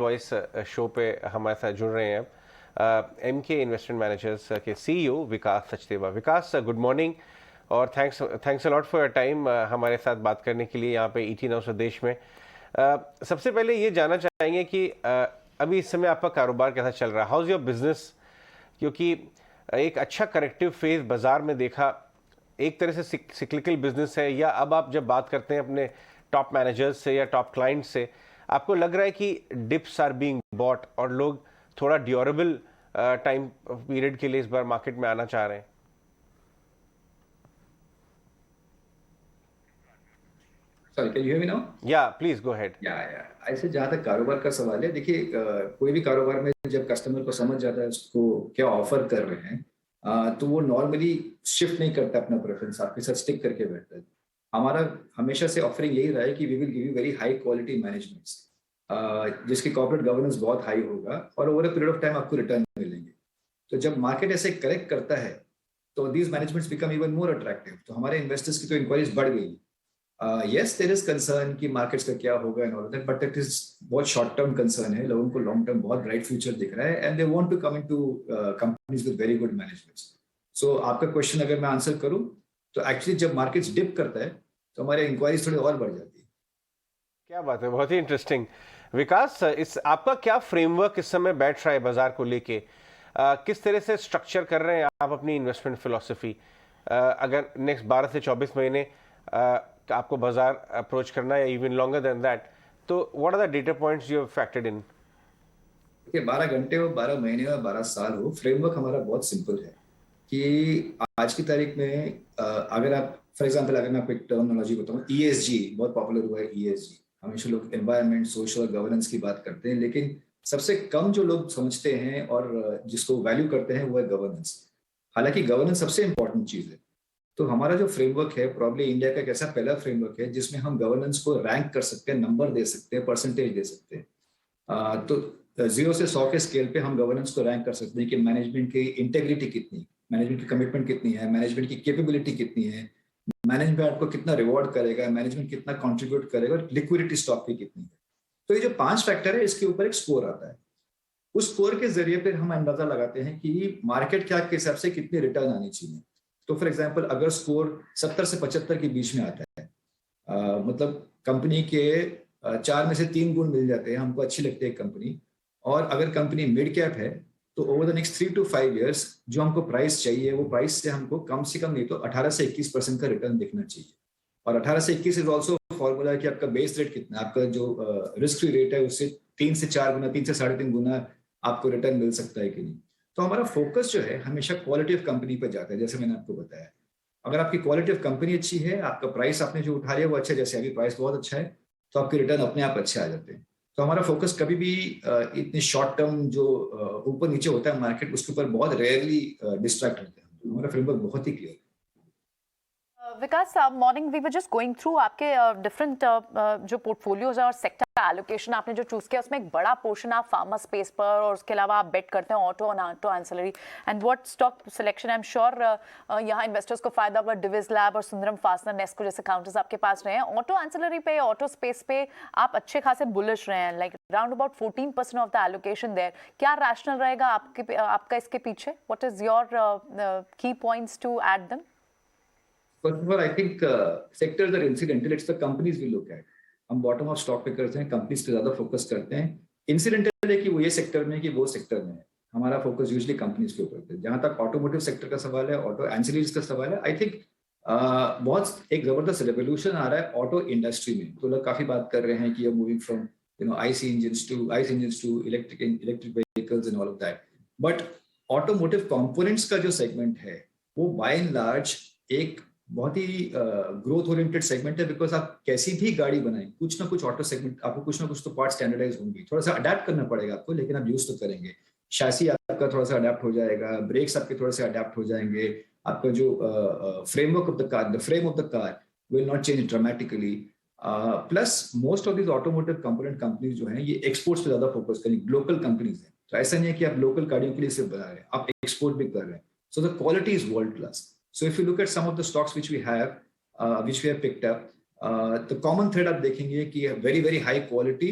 Voice show पे हमारे साथ जुड़ रहे हैं एमके इन्वेस्टमेंट मैनेजर्स के सीईओ विकास सचदेवा। विकास, गुड मॉर्निंग और thanks a lot for your time हमारे साथ बात करने के लिए यहाँ पे ईटी नाउ स्वदेश में। सबसे पहले ये जानना चाहेंगे कि अभी इस समय आपका कारोबार कैसा चल रहा है, हाउ इज़ योर बिजनेस? क्योंकि एक अच्छा करेक्टिव फेज बाजार में देखा, एक तरह से सिक्लिकल बिजनेस है, या अब आप जब बात करते हैं अपने टॉप मैनेजर्स से या टॉप क्लाइंट से, आपको लग रहा है कि डिप्स आर बीइंग बॉट और लोग थोड़ा ड्यूरेबल टाइम पीरियड के लिए इस बार मार्केट में आना चाह रहे हैं? Sorry, can you hear me now? या प्लीज गो अहेड। ऐसे जहाँ तक कारोबार का सवाल है, देखिए कोई भी कारोबार में जब कस्टमर को समझ जाता है उसको क्या ऑफर कर रहे हैं, तो वो नॉर्मली शिफ्ट नहीं करता अपना प्रेफरेंस, आपके साथ स्टिक करके बैठता है। हमारा हमेशा से ऑफरिंग यही रहा है कि we will give you very high quality managements, जिसकी कॉर्पोरेट गवर्नेंस बहुत हाई होगा और over a period of time आपको रिटर्न मिलेंगे। तो जब मार्केट ऐसे करेक्ट करता है तो these managements become even more attractive. तो हमारे इन्वेस्टर्स की तो इंक्वायरीज बढ़ गई। yes, there is concern कि मार्केट्स का क्या होगा and all that, but it is बहुत शॉर्ट टर्म कंसर्न है। लोगों को लॉन्ग टर्म बहुत ब्राइट फ्यूचर दिख रहा है and they want to come into companies with very good managements. So आपका क्वेश्चन अगर मैं आंसर करूं तो एक्चुअली जब मार्केट्स डिप करता है तो हमारे इंक्वायरीज थोड़ी और बढ़ जाती है। क्या बात है, बहुत ही इंटरेस्टिंग। विकास, इस आपका क्या फ्रेमवर्क इस समय बैठ रहा है बाजार को लेके? किस तरह से स्ट्रक्चर कर रहे हैं आप अपनी इन्वेस्टमेंट फिलोसफी? अगर नेक्स्ट 12 से 24 महीने आपको बाजार अप्रोच करना है, इवन लॉन्गर देन दैट, तो what are the data points you have factored in? देखिए 12 घंटे हो, 12 महीने हो, 12 साल हो, फ्रेमवर्क हमारा बहुत सिंपल है कि आज की तारीख में अगर आप फॉर एग्जांपल अगर मैं आपको एक टर्मिनोलॉजी बताऊं, ईएसजी बहुत पॉपुलर हुआ है। ईएसजी हमेशा लोग एनवायरनमेंट, सोशल और गवर्नेंस की बात करते हैं, लेकिन सबसे कम जो लोग समझते हैं और जिसको वैल्यू करते हैं वो है गवर्नेंस। हालांकि गवर्नेंस सबसे इंपॉर्टेंट चीज है। तो हमारा जो फ्रेमवर्क है प्रॉब्ली इंडिया का एक ऐसा पहला फ्रेमवर्क है जिसमें हम गवर्नेंस को रैंक कर सकते हैं, नंबर दे सकते हैं, परसेंटेज दे सकते हैं। तो 0 से 100 के स्केल पे हम गवर्नेंस को रैंक कर सकते हैं कि मैनेजमेंट की इंटेग्रिटी कितनी, मैनेजमेंट की कमिटमेंट कितनी है, मैनेजमेंट की कैपेबिलिटी कितनी है, मैनेजमेंट आपको कितना रिवॉर्ड करेगा, मैनेजमेंट कितना कॉन्ट्रीब्यूट करेगा और लिक्विडिटी स्टॉक की कितनी है। तो ये जो 5 फैक्टर है इसके ऊपर एक स्कोर आता है। उस स्कोर के जरिए फिर हम अंदाजा लगाते हैं कि मार्केट क्या के हिसाब से कितनी रिटर्न आनी चाहिए। तो फॉर एग्जांपल अगर स्कोर 70 से 75 के बीच में आता है, मतलब कंपनी के 4 में से 3 गुण मिल जाते हैं, हमको अच्छी लगती है कंपनी, और अगर कंपनी मिड कैप है तो over the next 3 to 5 years जो हमको प्राइस चाहिए वो प्राइस से हमको कम नहीं तो 18 से 21% का रिटर्न दिखना चाहिए। और 18 से 21 इज ऑल्सो फॉर्मूला कि आपका बेस रेट कितना है, आपका जो रिस्क फ्री रेट है उससे 3 से 4 गुना, 3 से 3.5 गुना आपको रिटर्न मिल सकता है कि नहीं। तो हमारा फोकस जो है हमेशा क्वालिटी ऑफ कंपनी पर जाता है। जैसे मैंने आपको बताया, अगर आपकी क्वालिटी ऑफ कंपनी अच्छी है, आपका प्राइस आपने जो उठा लिया वो अच्छा है, जैसे अभी प्राइस बहुत अच्छा है, तो आपके रिटर्न अपने आप अच्छे आ जाते हैं। तो हमारा फोकस कभी भी इतने शॉर्ट टर्म जो ऊपर नीचे होता है मार्केट, उसके ऊपर बहुत रेयरली डिस्ट्रैक्ट होते हैं। तो हमारा फ्रेमवर्क बहुत ही क्लियर है। Vikas, morning we were just going through आपके डिफरेंट जो पोर्टफोलियोज और सेक्टर एलोकेशन आपने जो चूज किया, उसमें एक बड़ा पोर्शन आप फार्मा स्पेस पर और उसके अलावा आप बेट करते हैं ऑटो और auto ancillary and what stock selection. I am sure यहाँ इन्वेस्टर्स को फायदा होगा। डिविज लैब और सुंदरम फास्टनर, नेस्को जैसे काउंटर्स आपके पास रहे हैं। ऑटो एंसिलरी पे, ऑटो स्पेस पे आप अच्छे खासे बुलिश रहे हैं, like around about 14% of the allocation there. क्या रैशनल रहेगा आपका इसके पीछे? What is your key points to add them? First of all, I think sectors are incidental. It's the companies we look at. हम bottom of stock पे करते हैं, companies पे ज्यादा फोकस करते हैं। इंसिडेंटल है कि वो ये सेक्टर में है कि वो सेक्टर में है, हमारा फोकस यूजुअली कंपनीज के ऊपर है। जहां तक ऑटोमोटिव सेक्टर का सवाल है, ऑटो एंसिलरीज का सवाल है, आई थिंक बहुत एक जबरदस्त रेवोल्यूशन आ रहा है ऑटो इंडस्ट्री में। तो लोग काफी बात कर रहे हैं कि moving from IC engines to electric vehicles and all of that. But automotive components का जो सेगमेंट है वो बाय एंड लार्ज एक बहुत ही ग्रोथ ओरिएंटेड सेगमेंट है। बिकॉज आप कैसी भी गाड़ी बनाएं, कुछ ना कुछ ऑटो सेगमेंट आपको कुछ ना कुछ तो पार्ट स्टैंडर्डाइज होंगी। थोड़ा सा अडेप्ट करना पड़ेगा आपको, लेकिन आप यूज तो करेंगे। शैसी आपका थोड़ा सा अडेप्ट हो जाएगा, ब्रेक्स आपके थोड़े से अडेप्ट हो जाएंगे, आपका जो framework of the car, the frame of the car will not change dramatically. Plus most of this automotive component companies जो हैं ये एक्सपोर्ट्स पे ज्यादा फोकस करेंगे, लोकल कंपनीज हैं। तो ऐसा नहीं है कि आप लोकल गाड़ियों के लिए सिर्फ बना रहे हैं, आप एक्सपोर्ट भी कर रहे हैं। So the quality is world class. So if you look at some of the stocks which we have picked up, the common thread आप देखेंगे कि very very high quality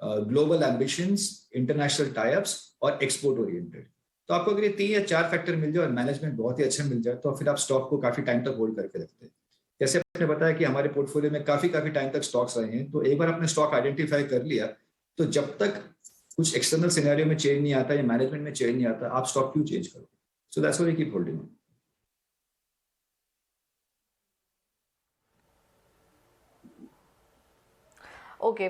global ambitions, international types और export oriented. तो आपको अगर ये 3 या 4 factor मिल जाए और मैनेजमेंट बहुत ही अच्छा मिल जाए तो फिर आप स्टॉक को काफी टाइम तक होल्ड करके रखते हैं। जैसे आपने बताया कि हमारे पोर्टफोलियो में काफी टाइम तक स्टॉक्स रहे हैं, तो एक बार आपने स्टॉक आइडेंटिफाई कर लिया तो जब तक कुछ एक्सटर्नल सिनेरियो में चेंज नहीं आता या मैनेजमेंट में चेंज नहीं आता, आप स्टॉक क्यों चेंज करोगे? So that's why we keep holding. Okay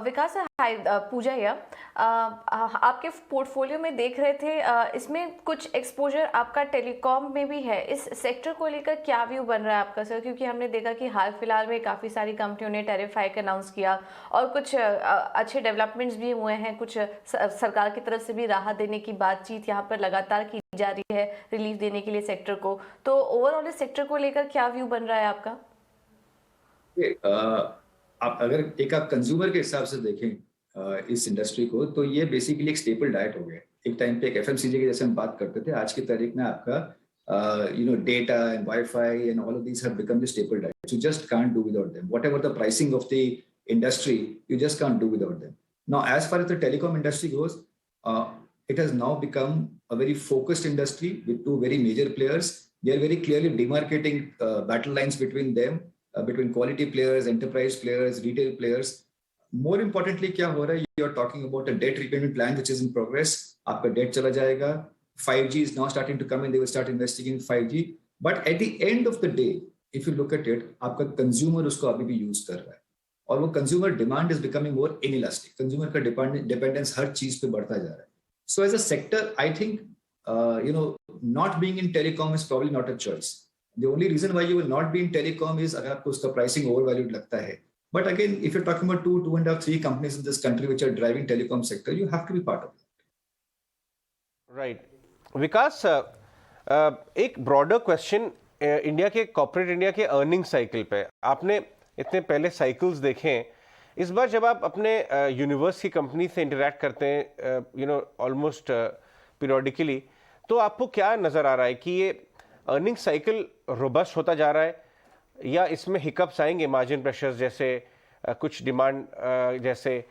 Vikas, hi, Pooja या आपके पोर्टफोलियो में देख रहे थे, इसमें कुछ एक्सपोजर आपका टेलीकॉम में भी है। इस सेक्टर को लेकर क्या व्यू बन रहा है आपका सर? क्योंकि हमने देखा कि हाल फिलहाल में काफ़ी सारी कंपनियों ने टैरिफ हाइक अनाउंस किया और कुछ अच्छे डेवलपमेंट्स भी हुए हैं, कुछ सरकार की तरफ से भी राहत देने की बातचीत यहाँ पर लगातार की जा रही है रिलीफ देने के लिए सेक्टर को। तो ओवरऑल इस सेक्टर को लेकर क्या व्यू बन रहा है आपका? आप अगर आप कंज्यूमर के हिसाब से देखें इस इंडस्ट्री को, तो ये बेसिकली एक स्टेपल डाइट हो गया। एक टाइम पे एक एफएमसीजी के जैसे हम बात करते थे, आज की तारीख में आपका data and wifi and all of these have become the staple diet. You just can't do without them. Whatever the pricing of the industry, you just can't do without them. Now as far as the telecom industry goes, it has now become a very focused industry with 2 very major players. They are very clearly demarcating battle lines between them, between quality players, enterprise players, retail players. More importantly, क्या हो रहा है? You are talking about a debt repayment plan which is in progress. आपका debt चला जाएगा. 5G is now starting to come in. They will start investing in 5G. But at the end of the day, if you look at it, आपका consumer उसको अभी भी use कर रहा है और वो consumer demand is becoming more inelastic. Consumer का dependence हर चीज पे बढ़ता जा रहा है. So as a sector, I think, not being in telecom is probably not a choice. The only reason why you will not be in telecom is अगर आपको उसका pricing overvalued लगता है. But again, if you're talking about 2, 2.5, 3 companies in this country which are driving telecom sector, you have to be part of that. Right. विकास, एक broader question India के corporate India के earning cycle पे। आपने इतने पहले cycles देखे हैं, इस बार जब आप अपने यूनिवर्स की कंपनी से इंटरेक्ट करते हैं ऑलमोस्ट पीरियोडिकली, तो आपको क्या नज़र आ रहा है कि ये अर्निंग साइकिल रोबस्ट होता जा रहा है या इसमें हिकअप्स आएंगे, मार्जिन प्रेशर्स जैसे कुछ डिमांड जैसे,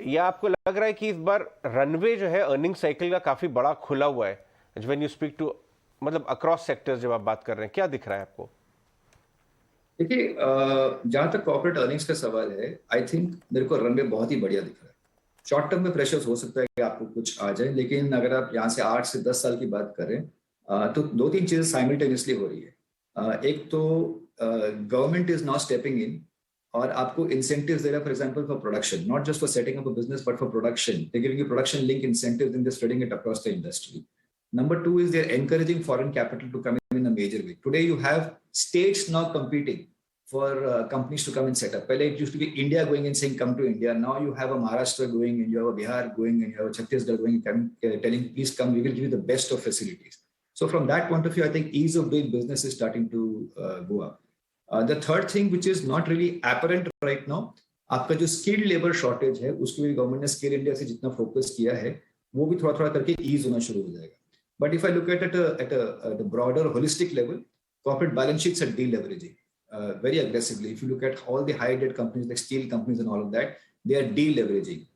या आपको लग रहा है कि इस बार रनवे जो है अर्निंग साइकिल का काफ़ी बड़ा खुला हुआ है? व्हेन यू स्पीक टू, मतलब अक्रॉस सेक्टर्स जब आप बात कर रहे हैं, क्या दिख रहा है आपको? देखिए, जहां तक कॉर्पोरेट अर्निंग्स का सवाल है, आई थिंक मेरे को रनवे बहुत ही बढ़िया दिख रहा है। शॉर्ट टर्म में प्रेशर्स हो सकता है कि आपको कुछ आ जाए, लेकिन अगर आप यहाँ से 8 से 10 साल की बात करें तो 2-3 चीजें साइमल्टेनियसली हो रही है। एक तो गवर्नमेंट इज नाउ स्टेपिंग इन और आपको इंसेंटिव्स दे रहा है, for example for production, not just for setting up a business but for production. They giving you production link incentives and they spreading it across the industry. Number 2 is they're encouraging foreign capital to come in a major way. Today you have states now competing for companies to come and set up. Pehle it used to be India going and saying come to India. Now you have a Maharashtra going and you have a Bihar going and you have a Chhattisgarh going and telling please come, we will give you the best of facilities. So from that point of view, I think ease of doing business is starting to go up. The third thing which is not really apparent right now, आपका जो skilled labor shortage है उसके लिए government ने skill India से जितना focus किया है वो भी थोड़ा थोड़ा करके ईज होना शुरू हो जाएगा. But if I look at a broader holistic level, corporate balance sheets are deleveraging very aggressively. If you look at all the high debt companies like steel companies and all of that, they are deleveraging.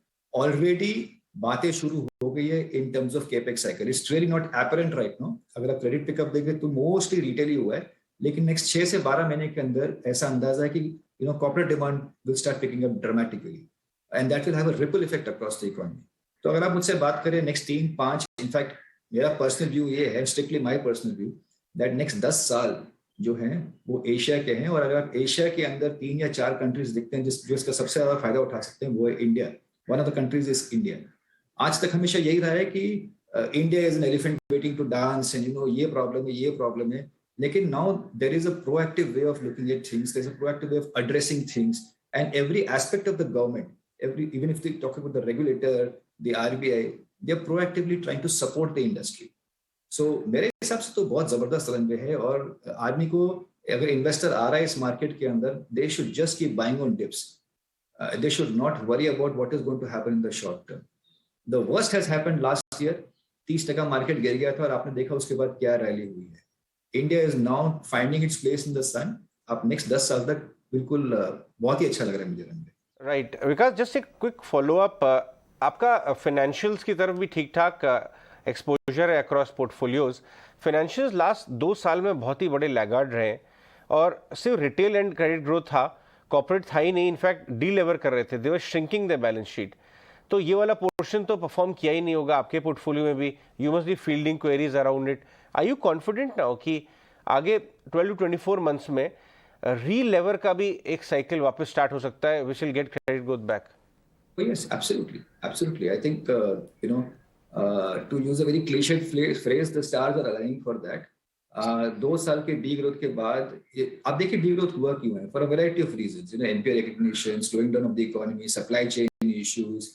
Already बातें शुरू हो गई है in terms of capex cycle. It's really not apparent right now. अगर आप credit pickup देखें तो mostly retail ही हुआ है, लेकिन next 6 से 12 महीने के अंदर ऐसा अंदाजा है कि corporate demand will start picking up dramatically, and that will have a ripple effect across the economy. तो अगर आप मुझसे बात करें next 3-5, in fact मेरा पर्सनल व्यू ये है, strictly my personal view, that next 10 साल जो हैं वो एशिया के हैं, और अगर आप एशिया के अंदर 3 या 4 कंट्रीज दिखते हैं जो इसका सबसे ज्यादा फायदा उठा सकते हैं, वो है India. One of the countries is India. आज तक हमेशा यही रहा है कि India is an elephant waiting to dance and ये प्रॉब्लम है, लेकिन now there is a proactive way of looking at things, there is a proactive way of addressing things, and every aspect of the government, even if they talk about the regulator, the RBI, they are proactively trying to support the industry. So मेरे हिसाब से तो बहुत जबरदस्त runway है, और आदमी को अगर इन्वेस्टर आ रहा है इस मार्केट के अंदर, they should just keep buying on dips. They should not worry about what is going to happen in the short term. The worst has happened last year. 30% market गिर गया था और आपने देखा उसके बाद क्या रैली हुई है. India is now finding its place in the sun. अब नेक्स्ट 10 साल तक बिल्कुल बहुत ही अच्छा लग रहा है मुझे रनवे. राइट विकास, जस्ट एक क्विक फॉलो अप, आपका फाइनेंशियल्स की तरफ भी ठीक ठाक एक्सपोजर है अक्रॉस पोर्टफोलियोज। फाइनेंशियल्स लास्ट 2 साल में बहुत ही बड़े लैगार्ड रहे हैं और सिर्फ रिटेल एंड क्रेडिट ग्रोथ था, कॉर्पोरेट था ही नहीं, इनफैक्ट डी लेवर कर रहे थे, दे वर श्रिंकिंग द बैलेंस शीट। तो ये वाला पोर्शन तो परफॉर्म किया ही नहीं होगा आपके पोर्टफोलियो में भी, you must be fielding queries around it. Are you confident now कि आगे 12 to 24 मंथ्स में री लेवर का भी एक साइकिल वापस स्टार्ट हो सकता है, which will get credit growth back? Oh, yes, absolutely. Absolutely. I think, to use a very cliched phrase, the stars are aligning for that. 2 साल के डी ग्रोथ के बाद आप देखिए डी ग्रोथ हुआ क्यों है, for a variety of reasons, NPI recognition, slowing down of the economy, supply chain issues.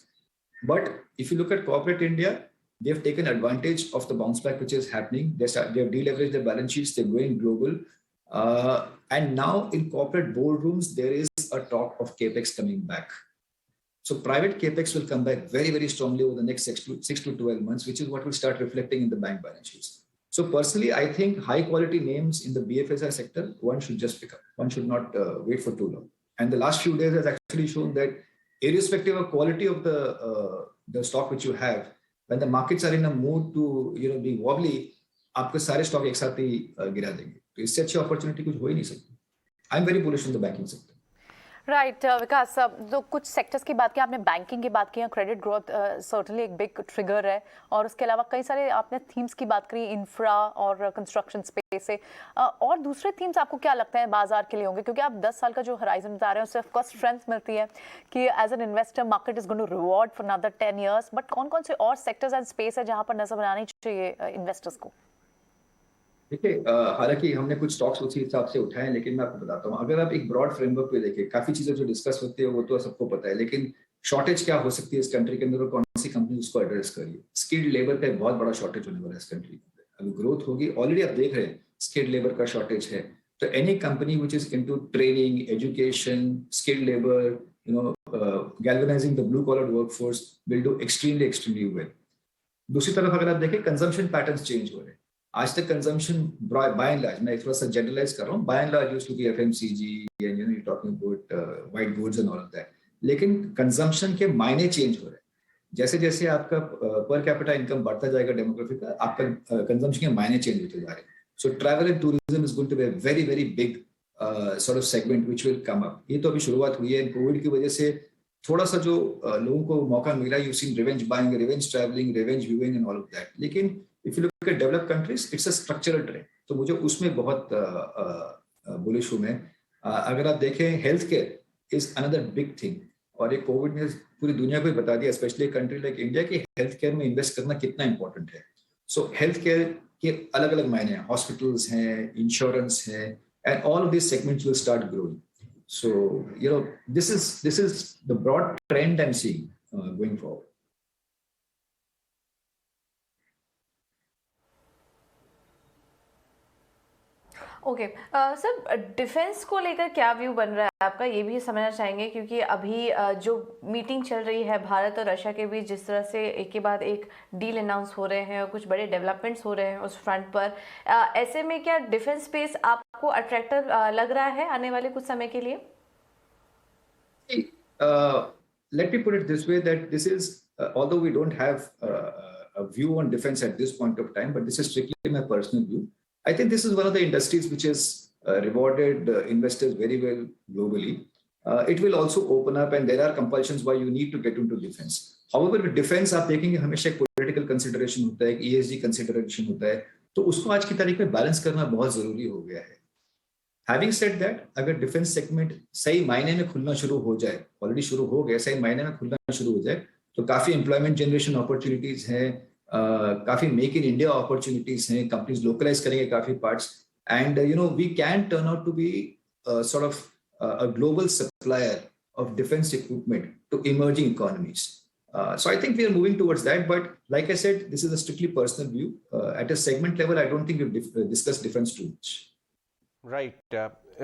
But if you look at corporate India, they have taken advantage of the bounce back which is happening. They have deleveraged their balance sheets. They're going global, and now in corporate boardrooms there is a talk of capex coming back. So private capex will come back very, very strongly over the next 6 to 12 months, which is what will start reflecting in the bank balance sheets. So personally, I think high quality names in the BFSI sector, one should just pick up. One should not wait for too long. And the last few days has actually shown that irrespective of quality of the stock which you have, when the markets are in a mood to be wobbly, आपके सारे stock एक साथ ही गिरा देंगे. तो इससे अच्छी opportunity कुछ हो ही नहीं सकती. I am very bullish in the banking sector. Right Vikas, तो कुछ सेक्टर्स की बात की आपने, बैंकिंग की बात की, क्रेडिट ग्रोथ सर्टनली एक बिग ट्रिगर है, और उसके अलावा कई सारे आपने थीम्स की बात करी, इंफ्रा और कंस्ट्रक्शन स्पेस से, और दूसरे थीम्स आपको क्या लगता है बाजार के लिए होंगे? क्योंकि आप 10 साल का जो हराइजन बता रहे हैं उससे ऑफकोर्स स्ट्रेंथ मिलती है कि as an investor market is going to reward for another 10 years, but कौन कौन से और सेक्टर्स एंड स्पेस है जहां पर नजर बनानी चाहिए इन्वेस्टर्स को? देखिए, हालांकि हमने कुछ स्टॉक्स उसी हिसाब से उठाए, लेकिन मैं आपको बताता हूँ, अगर आप एक ब्रॉड फ्रेमवर्क पे देखें, काफी चीजें जो डिस्कस होती है वो तो सबको पता है, लेकिन शॉर्टेज क्या हो सकती है इस कंट्री के अंदर और कौन सी कंपनी उसको एड्रेस करिए. स्किल्ड लेबर का एक बहुत बड़ा शॉर्टेज होने वाला है इस कंट्री के अंदर. अभी ग्रोथ होगी, ऑलरेडी आप देख रहे हैं स्किल्ड लेबर का शॉर्टेज है. तो any company which is into training, education, skilled labour, galvanizing the blue collar workforce will do extremely well. दूसरी तरफ अगर आप देखें, कंजम्पशन पैटर्न्स चेंज हो रहे हैं. आज तक कंजम्पशन बाय एंड लार्ज, मैं थोड़ा सा जनरलाइज कर रहा हूँ, by and large used to be FMCG and you talking about white goods and all of that. लेकिन कंजम्पशन के मायने चेंज हो रहे हैं. जैसे जैसे आपका पर कैपिटा इनकम बढ़ता जाएगा डेमोग्राफी का, आपका कंजम्पशन के मायने चेंज होते जा रहे हैं. So travel and tourism is going to be a very very big sort of segment which will come up. ये तो अभी शुरुआत हुई है. कोविड की वजह से थोड़ा सा जो लोगों को मौका मिला, you seen revenge buying, revenge travelling, revenge viewing and all of that. लेकिन if you look at developed countries, it's a structural trend. तो मुझे उसमें बहुत बुलिश हूं मैं. अगर आप देखें, health care is another big thing, और ये कोविड ने पूरी दुनिया को बता दिया, स्पेशली कंट्री लाइक इंडिया, की हेल्थ केयर में इन्वेस्ट करना कितना इंपॉर्टेंट है. सो हेल्थ केयर के अलग अलग मायने हैं, हॉस्पिटल्स हैं, इंश्योरेंस है, and all of this segments will start growing. So, this is the broad trend I'm seeing going forward. Okay sir, defence को लेकर क्या व्यू बन रहा है आपका, ये भी समझना चाहेंगे, क्योंकि अभी जो मीटिंग चल रही है भारत और रशिया के बीच, जिस तरह से एक के बाद एक डील अनाउंस हो रहे हैं और कुछ बड़े डेवलपमेंट्स हो रहे हैं उस फ्रंट पर, ऐसे में क्या डिफेंस स्पेस आपको अट्रैक्टिव लग रहा है आने वाले कुछ समय के लिए? Let me put it this way, that this is, although we don't have a view on defense at this point of time, but this is strictly my personal view. I think this is one of the industries which has rewarded investors very well globally. It will also open up, and there are compulsions why you need to get into defense. However, with defense आप देखेंगे हमेशा एक political consideration होता है, एक ESG consideration होता है, तो उसको आज की तारीख में बैलेंस करना बहुत जरूरी हो गया है. Having said that, अगर डिफेंस सेगमेंट सही मायने में खुलना शुरू हो जाए, ऑलरेडी शुरू हो गया, सही मायने में खुलना शुरू हो जाए, तो काफी एम्प्लॉयमेंट जनरेशन अपॉर्चुनिटीज हैं, काफी मेक इन इंडिया अपॉर्चुनिटीज हैं, कंपनीज लोकलाइज करेंगे काफी parts, and we can turn out to be sort of a global supplier of defence equipment to emerging economies. So I think we are moving towards that, but like I said, this is a strictly personal view. At a segment level, I don't think we've discussed defense too much. Right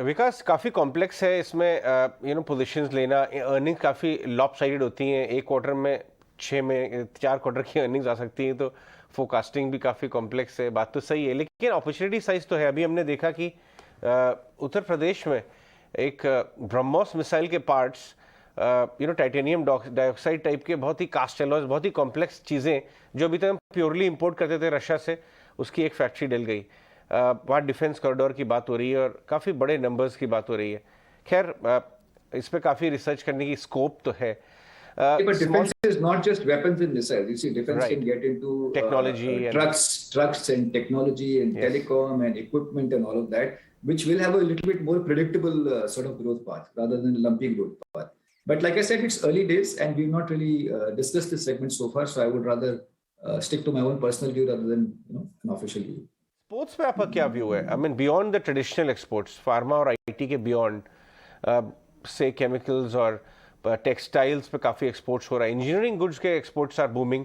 Vikas, काफ़ी complex है इसमें positions लेना. Earning काफ़ी lop sided होती हैं, एक quarter में 4 quarter की अर्निंग्स आ सकती हैं, तो फोरकास्टिंग भी काफ़ी कॉम्प्लेक्स है. बात तो सही है, लेकिन अपॉर्चुनिटी साइज तो है. अभी हमने देखा कि उत्तर प्रदेश में एक ब्रह्मोस मिसाइल के पार्ट्स टाइटेनियम डाइऑक्साइड टाइप के बहुत ही कास्ट एलॉयज, बहुत ही कॉम्प्लेक्स चीज़ें जो अभी तक हम प्योरली इंपोर्ट करते थे रशिया से, उसकी एक फैक्ट्री डल गई। वहाँ डिफेंस कॉरिडोर की बात हो रही है और काफ़ी बड़े नंबर्स की बात हो रही है। खैर, इस पर काफ़ी रिसर्च करने की स्कोप तो है। But defense is not just weapons and missiles. You see, defense can get into technology trucks and technology and telecom and equipment and all of that, which will have a little bit more predictable sort of growth path rather than lumpy growth path. But like I said, it's early days and we've not really discussed this segment so far. So I would rather stick to my own personal view rather than an official view. Sports पे आपका क्या view है? I mean beyond the traditional exports, pharma और IT के beyond, से chemicals और textiles पे काफ़ी एक्सपोर्ट्स हो रहा है, इंजीनियरिंग गुड्स के एक्सपोर्ट्स आर बूमिंग,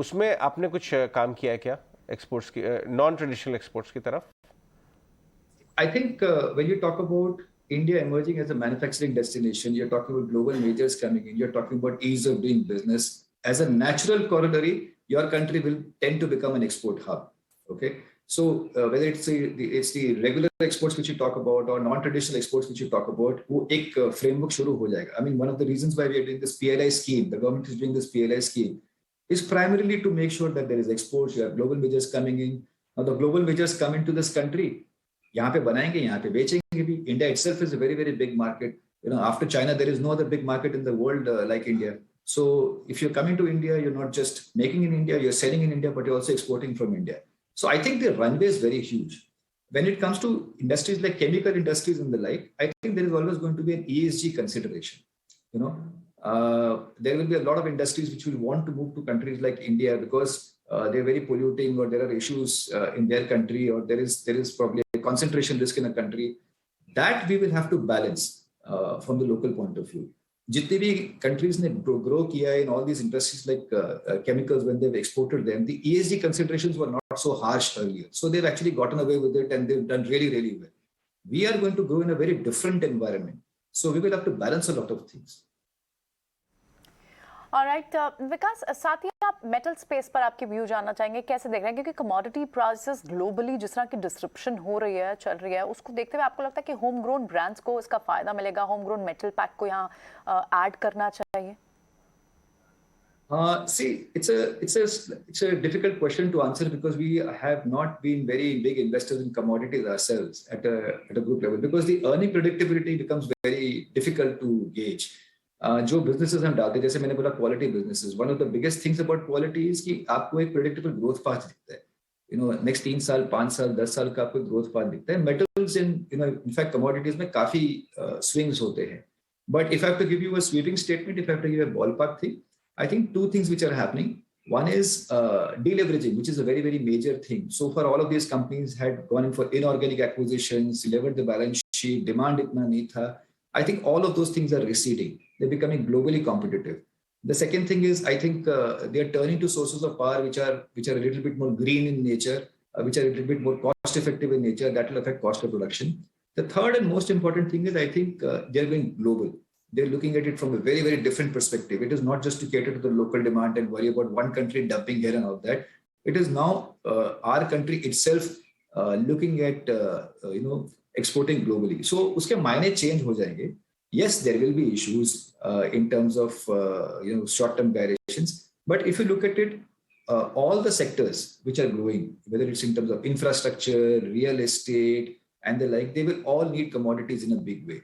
उसमें आपने कुछ काम किया है क्या एक्सपोर्ट्स की, नॉन ट्रेडिशनल एक्सपोर्ट्स की तरफ? I think when you talk about India emerging as a manufacturing destination, you're talking about global majors coming in, you're talking about ease of doing business. As a natural corollary, your country will tend to become an export hub. Okay, so whether it's the regular exports which you talk about or non-traditional exports which you talk about, वो एक framework शुरू हो जाएगा. I mean, one of the reasons why we are doing this PLI scheme, the government is doing this PLI scheme, is primarily to make sure that there is exports. You have global majors coming in. Now the global majors come into this country. यहाँ पे बनाएंगे, यहाँ पे बेचेंगे भी. India itself is a very, very big market. After China, there is no other big market in the world like India. So if you're coming to India, you're not just making in India, you're selling in India, but you're also exporting from India. So I think the runway is very huge. When it comes to industries like chemical industries and the like, I think there is always going to be an ESG consideration. There will be a lot of industries which will want to move to countries like India because they're very polluting or there are issues in their country or there is probably a concentration risk in a country. That we will have to balance from the local point of view. जितनी भी countries ने grow किया in all these industries like chemicals, when they've exported them, the ESG considerations were not so harsh earlier. So they've actually gotten away with it and they've done really, really well. We are going to grow in a very different environment. So we will have to balance a lot of things. Alright Vikas, साथ ही आप metal space पर आपके view जानना चाहेंगे, कैसे देख रहे हैं? क्योंकि कमोडिटी प्राइसेस ग्लोबली जिस तरह की डिस्क्रिप्शन हो रही है, चल रही है, उसको देखते हुए आपको लगता है कि होम ग्रोन ब्रांड्स को इसका फायदा मिलेगा, होम ग्रोन मेटल पैक को यहाँ ऐड करना चाहिए? See, it's a difficult question to answer because we have not been very big investors in commodities ourselves at a group level because the earning predictability becomes very difficult to gauge. जो businesses हम डालते हैं, जैसे मैंने बोला quality businesses, one of the biggest things about quality is कि आपको एक प्रेडिक्टेबल ग्रोथ पाथ दिखता है. नेक्स्ट 3 साल 5 साल 10 साल का आपको ग्रोथ पाथ दिखता है. मेटल्स इनफैक्ट कमोडिटीज में काफी स्विंग्स होते हैं. But if I have to give you a sweeping statement, if I have to give a ballpark thing, I think 2 things which are happening. One is deleveraging, which is a very, very major thing. So far, all of these companies had gone in for inorganic acquisitions, levered the balance sheet, demand itna nahi tha. I think all of those things are receding. They're becoming globally competitive. The second thing is, I think they are turning to sources of power which are a little bit more green in nature, which are a little bit more cost effective in nature. That will affect cost of production. The third and most important thing is, I think they're going global. They're looking at it from a very, very different perspective. It is not just to cater to the local demand and worry about one country dumping here and all that. It is now our country itself looking at exporting globally. So uske मायने change हो जाएंगे. Yes, there will be issues in terms of short-term gyrations. But if you look at it, all the sectors which are growing, whether it's in terms of infrastructure, real estate, and the like, they will all need commodities in a big way.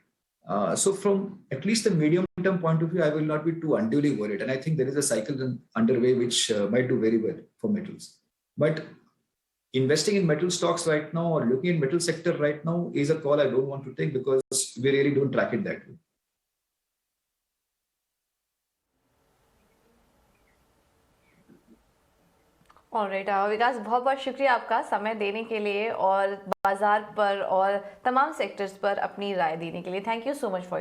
So from at least the medium term point of view, I will not be too unduly worried. And I think there is a cycle underway which might do very well for metals. But investing in metal stocks right now or looking at metal sector right now is a call I don't want to take because we really don't track it that way. Alright Vikas, बहुत बहुत शुक्रिया आपका समय देने के लिए और बाजार पर और तमाम सेक्टर्स पर अपनी राय देने के लिए. Thank you so much for